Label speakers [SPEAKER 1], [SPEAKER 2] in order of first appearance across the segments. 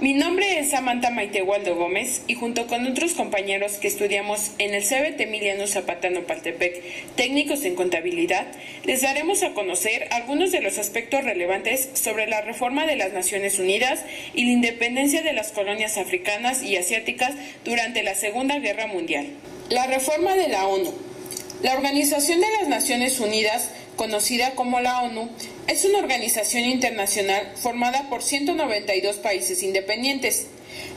[SPEAKER 1] Mi nombre es Samantha Maite Waldo Gómez y junto con otros compañeros que estudiamos en el CBT Emiliano Zapata Nopaltepec, técnicos en contabilidad, les daremos a conocer algunos de los aspectos relevantes sobre la reforma de las Naciones Unidas y la independencia de las colonias africanas y asiáticas durante la Segunda Guerra Mundial. La reforma de la ONU. La Organización de las Naciones Unidas, conocida como la ONU, es una organización internacional formada por 192 países independientes.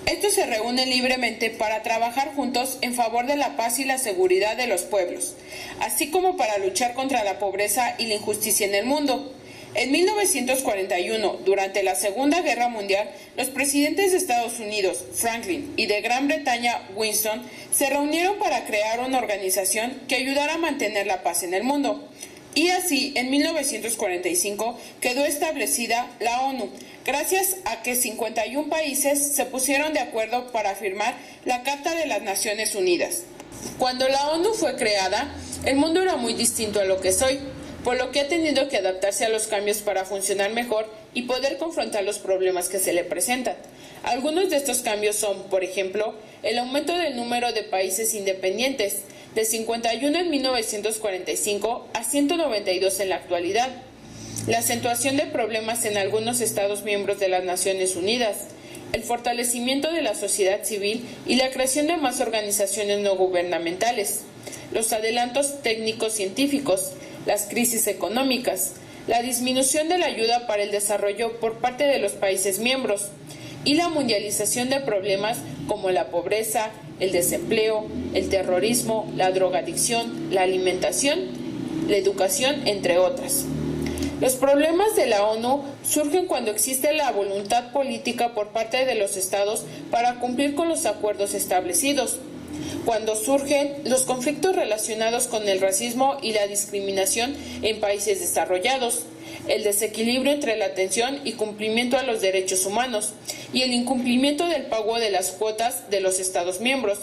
[SPEAKER 1] Estos se reúnen libremente para trabajar juntos en favor de la paz y la seguridad de los pueblos, así como para luchar contra la pobreza y la injusticia en el mundo. En 1941, durante la Segunda Guerra Mundial, los presidentes de Estados Unidos, Franklin, y de Gran Bretaña, Winston, se reunieron para crear una organización que ayudara a mantener la paz en el mundo. Y así, en 1945, quedó establecida la ONU, gracias a que 51 países se pusieron de acuerdo para firmar la Carta de las Naciones Unidas. Cuando la ONU fue creada, el mundo era muy distinto a lo que es hoy, por lo que ha tenido que adaptarse a los cambios para funcionar mejor y poder confrontar los problemas que se le presentan. Algunos de estos cambios son, por ejemplo, el aumento del número de países independientes, de 51 en 1945 a 192 en la actualidad, la acentuación de problemas en algunos Estados miembros de las Naciones Unidas, el fortalecimiento de la sociedad civil y la creación de más organizaciones no gubernamentales, los adelantos técnicos científicos, las crisis económicas, la disminución de la ayuda para el desarrollo por parte de los países miembros y la mundialización de problemas como la pobreza, el desempleo, el terrorismo, la drogadicción, la alimentación, la educación, entre otras. Los problemas de la ONU surgen cuando existe la voluntad política por parte de los estados para cumplir con los acuerdos establecidos, cuando surgen los conflictos relacionados con el racismo y la discriminación en países desarrollados, el desequilibrio entre la atención y cumplimiento a los derechos humanos y el incumplimiento del pago de las cuotas de los Estados miembros.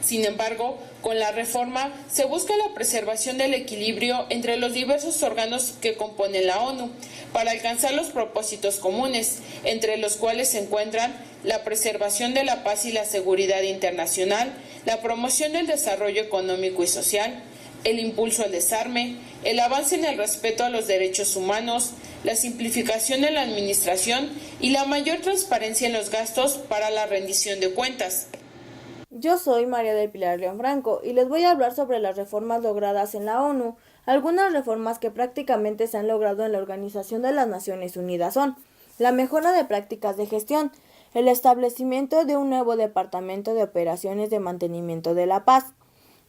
[SPEAKER 1] Sin embargo, con la reforma se busca la preservación del equilibrio entre los diversos órganos que componen la ONU para alcanzar los propósitos comunes, entre los cuales se encuentran la preservación de la paz y la seguridad internacional, la promoción del desarrollo económico y social, el impulso al desarme, el avance en el respeto a los derechos humanos, la simplificación en la administración y la mayor transparencia en los gastos para la rendición de cuentas.
[SPEAKER 2] Yo soy María del Pilar León Franco y les voy a hablar sobre las reformas logradas en la ONU. Algunas reformas que prácticamente se han logrado en la Organización de las Naciones Unidas son la mejora de prácticas de gestión, el establecimiento de un nuevo Departamento de Operaciones de Mantenimiento de la Paz,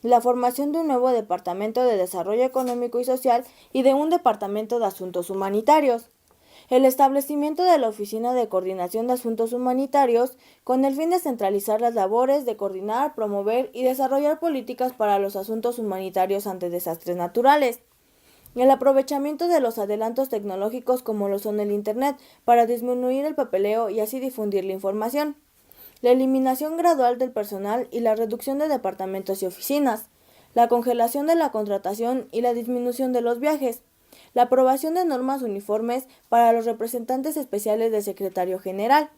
[SPEAKER 2] la formación de un nuevo Departamento de Desarrollo Económico y Social y de un Departamento de Asuntos Humanitarios, el establecimiento de la Oficina de Coordinación de Asuntos Humanitarios con el fin de centralizar las labores de coordinar, promover y desarrollar políticas para los asuntos humanitarios ante desastres naturales, el aprovechamiento de los adelantos tecnológicos como lo son el Internet para disminuir el papeleo y así difundir la información, la eliminación gradual del personal y la reducción de departamentos y oficinas, la congelación de la contratación y la disminución de los viajes, la aprobación de normas uniformes para los representantes especiales del secretario general,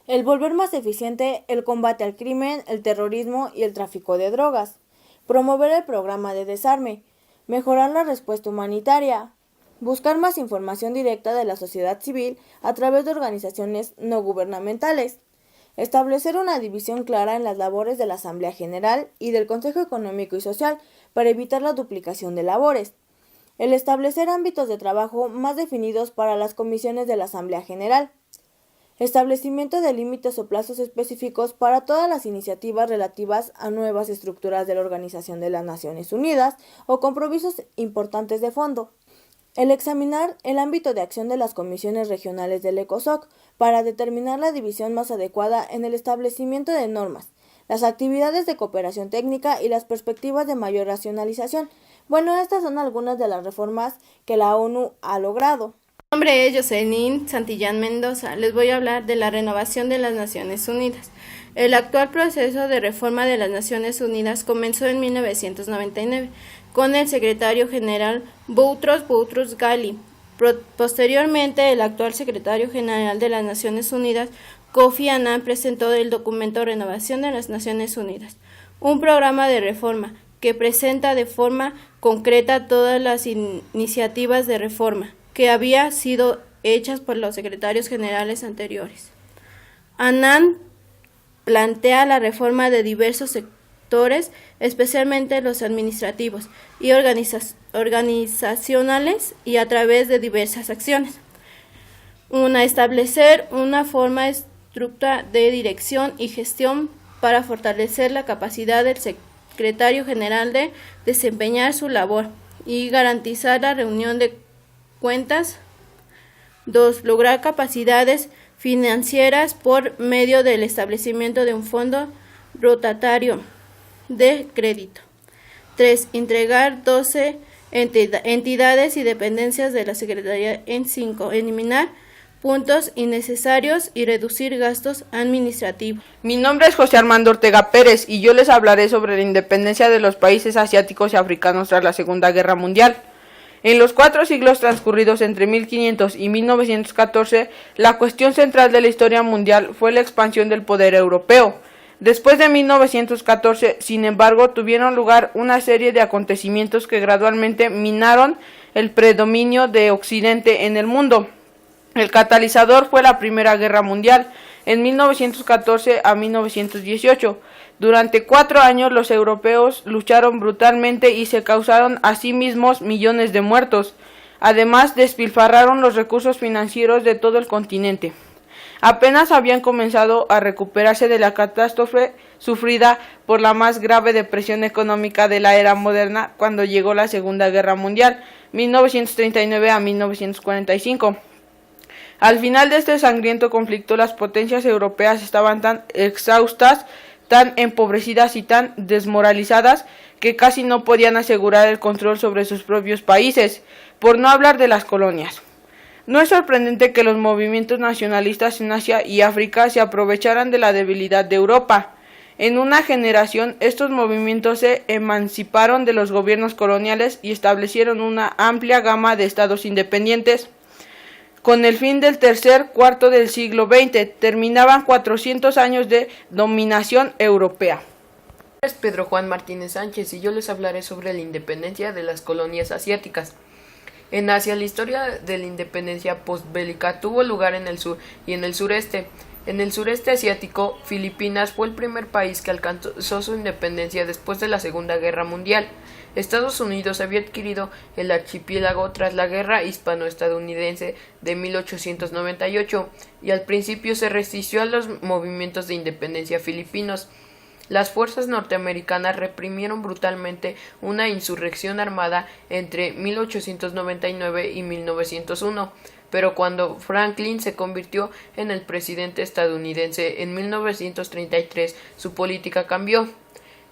[SPEAKER 2] el volver más eficiente el combate al crimen, el terrorismo y el tráfico de drogas, promover el programa de desarme, mejorar la respuesta humanitaria, buscar más información directa de la sociedad civil a través de organizaciones no gubernamentales, establecer una división clara en las labores de la Asamblea General y del Consejo Económico y Social para evitar la duplicación de labores, el establecer ámbitos de trabajo más definidos para las comisiones de la Asamblea General, establecimiento de límites o plazos específicos para todas las iniciativas relativas a nuevas estructuras de la Organización de las Naciones Unidas o compromisos importantes de fondo, el examinar el ámbito de acción de las comisiones regionales del ECOSOC para determinar la división más adecuada en el establecimiento de normas, las actividades de cooperación técnica y las perspectivas de mayor racionalización. Bueno, estas son algunas de las reformas que la ONU ha logrado.
[SPEAKER 3] Mi nombre es Jocelyn Santillán Mendoza. Les voy a hablar de la renovación de las Naciones Unidas. El actual proceso de reforma de las Naciones Unidas comenzó en 1999 con el secretario general Boutros Boutros-Ghali. Posteriormente, el actual secretario general de las Naciones Unidas Kofi Annan presentó el documento Renovación de las Naciones Unidas, un programa de reforma que presenta de forma concreta todas las iniciativas de reforma que habían sido hechas por los secretarios generales anteriores. Annan plantea la reforma de diversos sectores, especialmente los administrativos y organizacionales, y a través de diversas acciones. Establecer una forma estructura de dirección y gestión para fortalecer la capacidad del secretario general de desempeñar su labor y garantizar la rendición de cuentas. 2. Lograr capacidades financieras por medio del establecimiento de un fondo rotatorio de crédito. 3. Entregar 12 entidades y dependencias de la Secretaría en 5. Eliminar puntos innecesarios y reducir gastos administrativos.
[SPEAKER 4] Mi nombre es José Armando Ortega Pérez y yo les hablaré sobre la independencia de los países asiáticos y africanos tras la Segunda Guerra Mundial. En los 4 siglos transcurridos entre 1500 y 1914, la cuestión central de la historia mundial fue la expansión del poder europeo. Después de 1914, sin embargo, tuvieron lugar una serie de acontecimientos que gradualmente minaron el predominio de Occidente en el mundo. El catalizador fue la Primera Guerra Mundial, en 1914 a 1918. Durante 4 años los europeos lucharon brutalmente y se causaron a sí mismos millones de muertos. Además, despilfarraron los recursos financieros de todo el continente. Apenas habían comenzado a recuperarse de la catástrofe sufrida por la más grave depresión económica de la era moderna cuando llegó la Segunda Guerra Mundial, 1939 a 1945. Al final de este sangriento conflicto, las potencias europeas estaban tan exhaustas, tan empobrecidas y tan desmoralizadas que casi no podían asegurar el control sobre sus propios países, por no hablar de las colonias. No es sorprendente que los movimientos nacionalistas en Asia y África se aprovecharan de la debilidad de Europa. En una generación, estos movimientos se emanciparon de los gobiernos coloniales y establecieron una amplia gama de estados independientes. Con el fin del tercer cuarto del siglo XX, terminaban 400 años de dominación europea.
[SPEAKER 5] Es Pedro Juan Martínez Sánchez y yo les hablaré sobre la independencia de las colonias asiáticas. En Asia, la historia de la independencia postbélica tuvo lugar en el sur y en el sureste. En el sureste asiático, Filipinas fue el primer país que alcanzó su independencia después de la Segunda Guerra Mundial. Estados Unidos había adquirido el archipiélago tras la Guerra Hispano-Estadounidense de 1898 y al principio se resistió a los movimientos de independencia filipinos. Las fuerzas norteamericanas reprimieron brutalmente una insurrección armada entre 1899 y 1901, pero cuando Franklin se convirtió en el presidente estadounidense en 1933, su política cambió.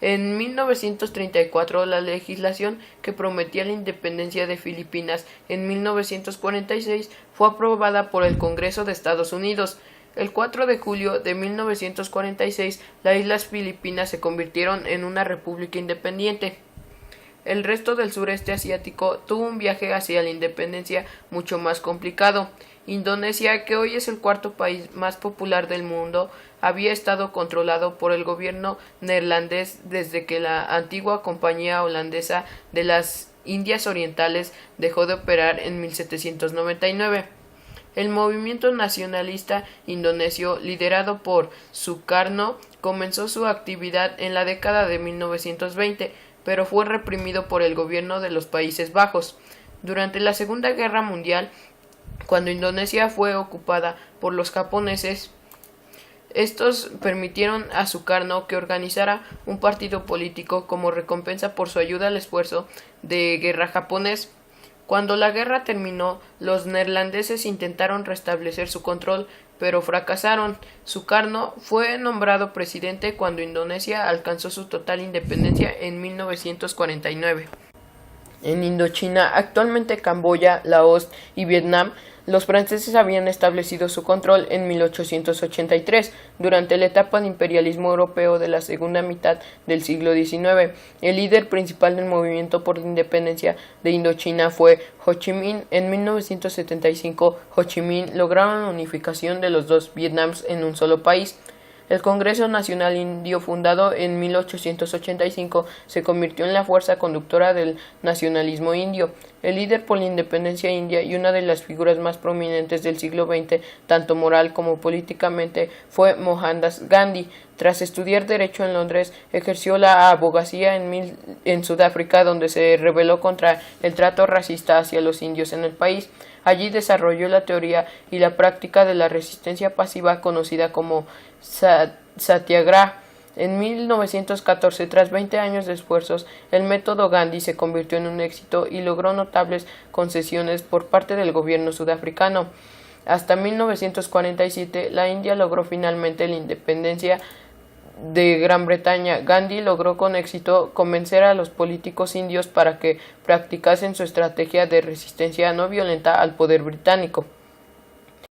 [SPEAKER 5] En 1934, la legislación que prometía la independencia de Filipinas en 1946 fue aprobada por el Congreso de Estados Unidos. El 4 de julio de 1946, las Islas Filipinas se convirtieron en una república independiente. El resto del sureste asiático tuvo un viaje hacia la independencia mucho más complicado. Indonesia, que hoy es el cuarto país más popular del mundo, había estado controlado por el gobierno neerlandés desde que la antigua compañía holandesa de las Indias Orientales dejó de operar en 1799. El movimiento nacionalista indonesio, liderado por Sukarno, comenzó su actividad en la década de 1920, pero fue reprimido por el gobierno de los Países Bajos. Durante la Segunda Guerra Mundial, cuando Indonesia fue ocupada por los japoneses, estos permitieron a Sukarno que organizara un partido político como recompensa por su ayuda al esfuerzo de guerra japonés. Cuando la guerra terminó, los neerlandeses intentaron restablecer su control, pero fracasaron. Sukarno fue nombrado presidente cuando Indonesia alcanzó su total independencia en 1949. En Indochina, actualmente Camboya, Laos y Vietnam, Los franceses habían establecido su control en 1883, durante la etapa de imperialismo europeo de la segunda mitad del siglo XIX. El líder principal del movimiento por la independencia de Indochina fue Ho Chi Minh. En 1975, Ho Chi Minh lograron la unificación de los dos Vietnams en un solo país. El Congreso Nacional Indio, fundado en 1885, se convirtió en la fuerza conductora del nacionalismo indio. El líder por la independencia india y una de las figuras más prominentes del siglo XX, tanto moral como políticamente, fue Mohandas Gandhi. Tras estudiar Derecho en Londres, ejerció la abogacía en Sudáfrica, donde se rebeló contra el trato racista hacia los indios en el país. Allí desarrolló la teoría y la práctica de la resistencia pasiva, conocida como Satyagraha. En 1914, tras 20 años de esfuerzos, el método Gandhi se convirtió en un éxito y logró notables concesiones por parte del gobierno sudafricano. Hasta 1947, la India logró finalmente la independencia de Gran Bretaña. Gandhi logró con éxito convencer a los políticos indios para que practicasen su estrategia de resistencia no violenta al poder británico.